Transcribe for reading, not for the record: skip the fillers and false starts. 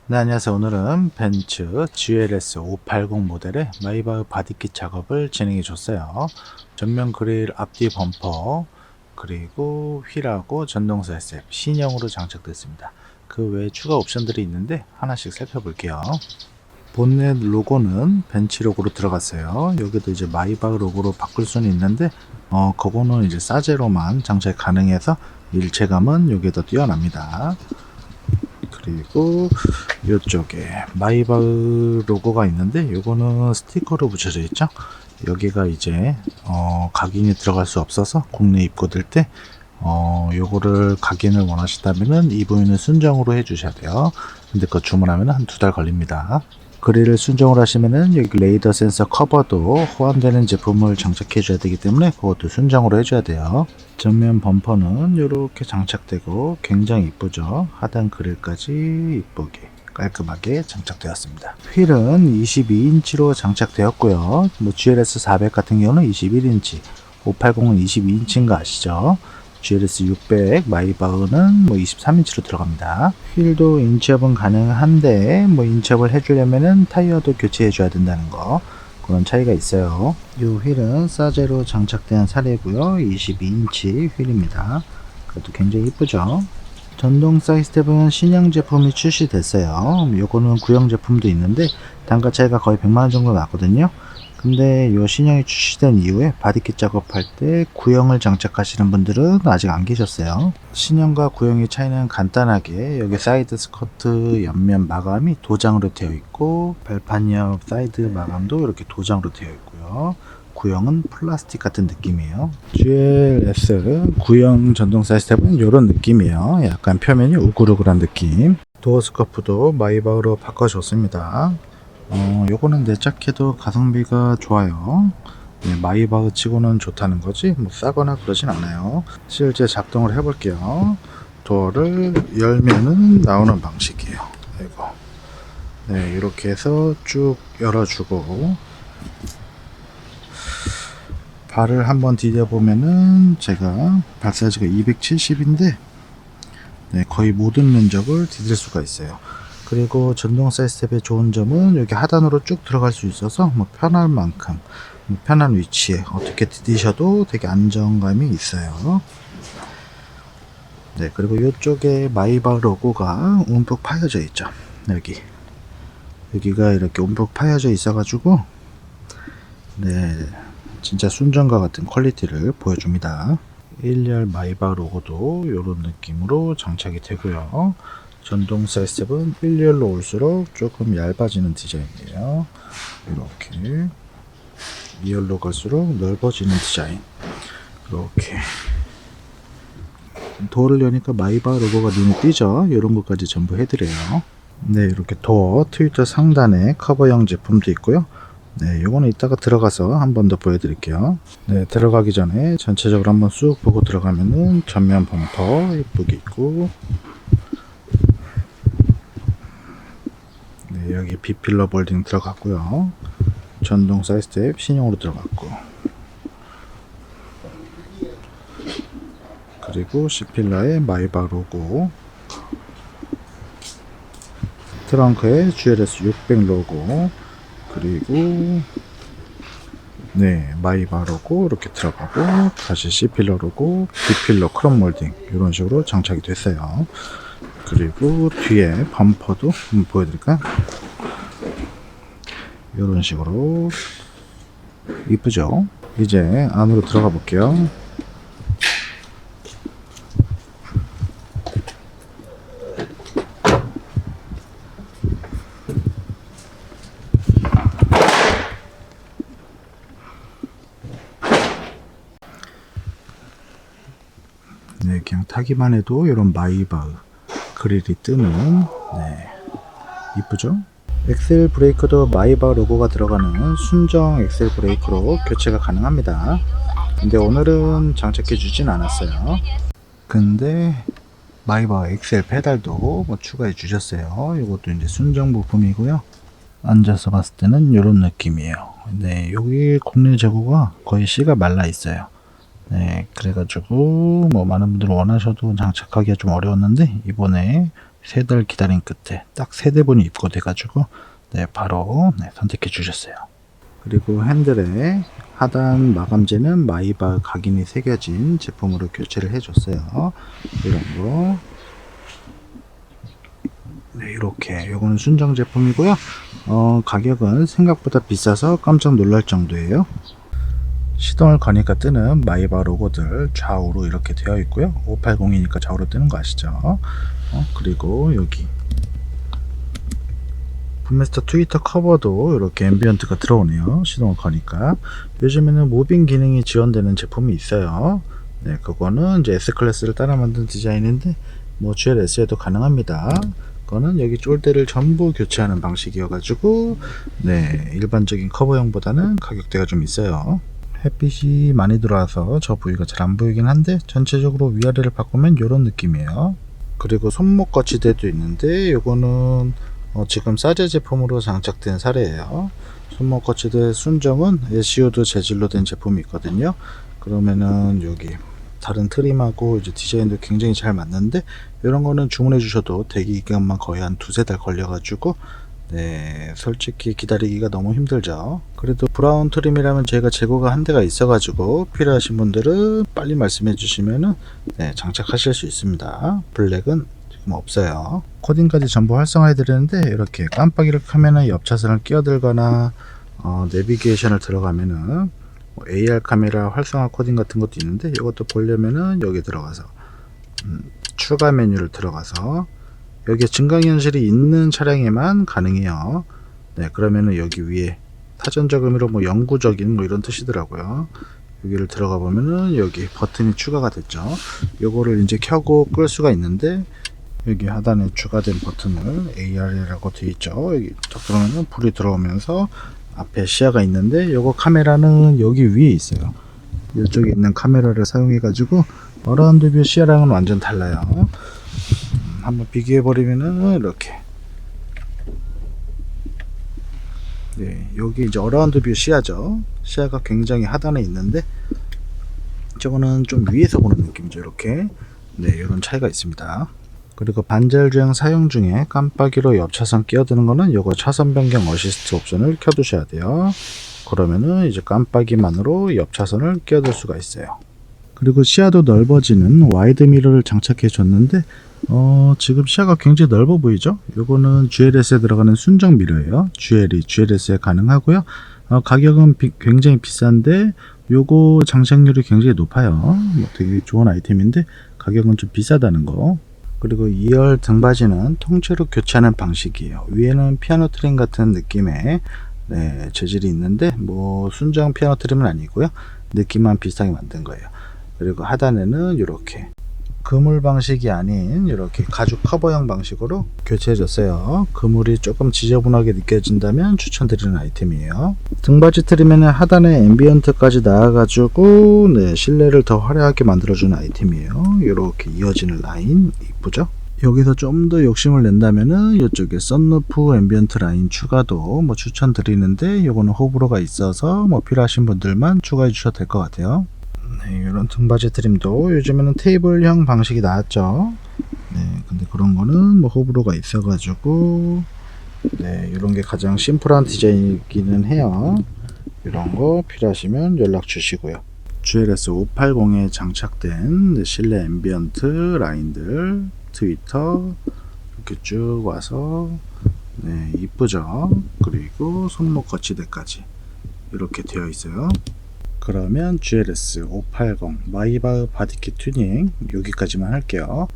네, 안녕하세요. 오늘은 벤츠 GLS 580 모델의 마이바흐 바디킷 작업을 진행해 줬어요. 전면 그릴 앞뒤 범퍼 그리고 휠하고 전동사 SF 신형으로 장착됐습니다. 그 외에 추가 옵션들이 있는데 하나씩 살펴볼게요. 본넷 로고는 벤츠 로고로 들어갔어요. 여기도 이제 마이바흐 로고로 바꿀 수는 있는데 그거는 이제 사제로만 장착 가능해서 일체감은 여기에 더 뛰어납니다. 그리고 이쪽에 마이바흐 로고가 있는데 요거는 스티커로 붙여져 있죠. 여기가 이제 각인이 들어갈 수 없어서 국내 입고될 때 요거를 각인을 원하시다면은 이 부분은 순정으로 해 주셔야 돼요. 근데 그거 주문하면 한 2달 걸립니다. 그릴을 순정을 하시면은 여기 레이더 센서 커버도 호환되는 제품을 장착해 줘야 되기 때문에 그것도 순정으로 해줘야 돼요. 전면 범퍼는 이렇게 장착되고 굉장히 이쁘죠. 하단 그릴까지 이쁘게 깔끔하게 장착되었습니다. 휠은 22인치로 장착되었고요. 뭐 GLS 400 같은 경우는 21인치, 580은 22인치인 거 아시죠? GLS 600 마이바흐는 뭐 23인치로 들어갑니다. 휠도 인치업은 가능한데 뭐 인치업을 해주려면은 타이어도 교체해 줘야 된다는 거, 그런 차이가 있어요. 이 휠은 사제로 장착된 사례고요. 22인치 휠입니다. 그것도 굉장히 이쁘죠. 전동 사이드스텝은 신형 제품이 출시됐어요. 요거는 구형 제품도 있는데 단가 차이가 거의 100만원 정도 나거든요. 근데 요 신형이 출시된 이후에 바디킷 작업할 때 구형을 장착하시는 분들은 아직 안 계셨어요. 신형과 구형의 차이는 간단하게 여기 사이드 스커트 옆면 마감이 도장으로 되어 있고 발판 옆 사이드 마감도 이렇게 도장으로 되어 있고요. 구형은 플라스틱 같은 느낌이에요. GLS 구형 전동 사이드스텝은 이런 느낌이에요. 약간 표면이 우글우글한 느낌. 도어 스커프도 마이바흐로 바꿔줬습니다. 요거는 내짝해도 가성비가 좋아요. 네, 마이바흐 치고는 좋다는 거지 뭐 싸거나 그러진 않아요. 실제 작동을 해볼게요. 도어를 열면은 나오는 방식이에요. 이거. 네, 이렇게 해서 쭉 열어주고 발을 한번 디뎌보면은 제가 발 사이즈가 270인데 네, 거의 모든 면적을 디딜 수가 있어요. 그리고 전동 사이드스텝의 좋은 점은 여기 하단으로 쭉 들어갈 수 있어서 뭐 편할 만큼 편한 위치에 어떻게 디디셔도 되게 안정감이 있어요. 네, 그리고 이쪽에 마이바흐 로고가 움푹 파여져 있죠. 여기가 이렇게 움푹 파여져 있어 가지고 네, 진짜 순정과 같은 퀄리티를 보여줍니다. 1열 마이바흐 로고도 이런 느낌으로 장착이 되고요. 전동 사이드스텝은 1열로 올수록 조금 얇아지는 디자인이에요. 이렇게 2열로 갈수록 넓어지는 디자인. 이렇게 도어를 여니까 마이바흐 로고가 눈에 띄죠. 이런 것까지 전부 해드려요. 네, 이렇게 도어 트위터 상단에 커버형 제품도 있고요. 네, 요거는 이따가 들어가서 한 번 더 보여드릴게요. 네, 들어가기 전에 전체적으로 한번 쑥 보고 들어가면은 전면 범퍼 이쁘게 있고, 네, 여기 B필러 볼딩 들어갔고요. 전동 사이드스텝 신형으로 들어갔고, 그리고 C필러에 마이바흐 로고, 트렁크에 GLS 600 로고, 그리고 네, 마이바흐 로고 이렇게 들어가고, 다시 C필러 로고, B필러 크롬 몰딩 이런 식으로 장착이 됐어요. 그리고 뒤에 범퍼도 한번 보여드릴까요? 이런 식으로 이쁘죠? 이제 안으로 들어가 볼게요. 네, 그냥 타기만 해도 이런 마이바흐 그릴이 뜨는, 네, 이쁘죠? 엑셀 브레이크도 마이바흐 로고가 들어가는 순정 엑셀 브레이크로 교체가 가능합니다. 근데 오늘은 장착해 주진 않았어요. 근데 마이바흐 엑셀 페달도 뭐 추가해 주셨어요. 이것도 이제 순정 부품이고요. 앉아서 봤을 때는 이런 느낌이에요. 네, 여기 국내 재고가 거의 씨가 말라 있어요. 네, 그래가지고 뭐 많은 분들 원하셔도 장착하기가 좀 어려웠는데 이번에 3달 기다린 끝에 딱 세대분이 입고돼가지고 바로 선택해 주셨어요. 그리고 핸들에 하단 마감재는 마이바흐 각인이 새겨진 제품으로 교체를 해줬어요. 이런 거. 이렇게 요거는 순정 제품이고요. 가격은 생각보다 비싸서 깜짝 놀랄 정도예요. 시동을 거니까 뜨는 마이바흐 로고들 좌우로 이렇게 되어 있고요. 580이니까 좌우로 뜨는 거 아시죠? 그리고 여기 붐메스터 트위터 커버도 이렇게 앰비언트가 들어오네요. 시동을 거니까. 요즘에는 무빙 기능이 지원되는 제품이 있어요. 그거는 이제 S클래스를 따라 만든 디자인인데 뭐 GLS에도 가능합니다. 그거는 여기 쫄대를 전부 교체하는 방식이어가지고 일반적인 커버형보다는 가격대가 좀 있어요. 햇빛이 많이 들어와서 저 부위가 잘 안 보이긴 한데 전체적으로 위아래를 바꾸면 이런 느낌이에요. 그리고 손목 거치대도 있는데 요거는 지금 사제 제품으로 장착된 사례예요. 손목 거치대 순정은 SEO도 재질로 된 제품이 있거든요. 그러면은 여기 다른 트림하고 이제 디자인도 굉장히 잘 맞는데 이런 거는 주문해 주셔도 대기 기간만 거의 한 2-3달 걸려가지고 솔직히 기다리기가 너무 힘들죠. 그래도 브라운 트림이라면 제가 재고가 한 대가 있어가지고 필요하신 분들은 빨리 말씀해 주시면은 장착하실 수 있습니다. 블랙은 지금 없어요. 코딩까지 전부 활성화해 드리는데 이렇게 깜빡이를 켜면은 옆 차선을 끼어들거나 내비게이션을 들어가면은 AR 카메라 활성화 코딩 같은 것도 있는데 이것도 보려면은 여기 들어가서 추가 메뉴를 들어가서 여기에 증강현실이 있는 차량에만 가능해요. 그러면은 여기 위에 타전적 의미로 뭐 영구적인 뭐 이런 뜻이더라고요. 여기를 들어가 보면은 여기 버튼이 추가가 됐죠. 요거를 이제 켜고 끌 수가 있는데 여기 하단에 추가된 버튼을 AR이라고 되어 있죠. 여기 딱 그러면은 불이 들어오면서 앞에 시야가 있는데 요거 카메라는 여기 위에 있어요. 이쪽에 있는 카메라를 사용해 가지고 어라운드 뷰 시야랑은 완전 달라요. 한번 비교해 버리면은 이렇게 여기 이제 어라운드 뷰 시야죠. 시야가 굉장히 하단에 있는데 저거는 좀 위에서 보는 느낌이죠. 이렇게 이런 차이가 있습니다. 그리고 반절 주행 사용 중에 깜빡이로 옆 차선 끼어드는 거는 요거 차선 변경 어시스트 옵션을 켜두셔야 돼요. 그러면은 이제 깜빡이만으로 옆 차선을 끼어들 수가 있어요. 그리고 시야도 넓어지는 와이드 미러를 장착해 줬는데 지금 시야가 굉장히 넓어 보이죠? 요거는 GLS에 들어가는 순정 미러예요. GLS에 가능하고요. 가격은 굉장히 비싼데 요거 장착률이 굉장히 높아요. 되게 좋은 아이템인데 가격은 좀 비싸다는 거. 그리고 2열 등받이는 통째로 교체하는 방식이에요. 위에는 피아노 트림 같은 느낌의 재질이 있는데 뭐 순정 피아노 트림은 아니고요. 느낌만 비슷하게 만든 거예요. 그리고 하단에는 이렇게 그물 방식이 아닌 이렇게 가죽 커버형 방식으로 교체해줬어요. 그물이 조금 지저분하게 느껴진다면 추천드리는 아이템이에요. 등받이 트림에는 하단에 앰비언트까지 나와가지고 실내를 더 화려하게 만들어주는 아이템이에요. 이렇게 이어지는 라인 이쁘죠? 여기서 좀 더 욕심을 낸다면은 이쪽에 썬루프 앰비언트 라인 추가도 뭐 추천드리는데 이거는 호불호가 있어서 뭐 필요하신 분들만 추가해 주셔도 될 것 같아요. 이런 등받이 트림도 요즘에는 테이블형 방식이 나왔죠. 근데 그런 거는 뭐 호불호가 있어가지고 이런 게 가장 심플한 디자인이기는 해요. 이런 거 필요하시면 연락 주시고요. GLS 580에 장착된 실내 앰비언트 라인들 트위터 이렇게 쭉 와서 이쁘죠. 그리고 손목 거치대까지 이렇게 되어 있어요. 그러면 GLS 580 마이바흐 바디킷 튜닝 여기까지만 할게요.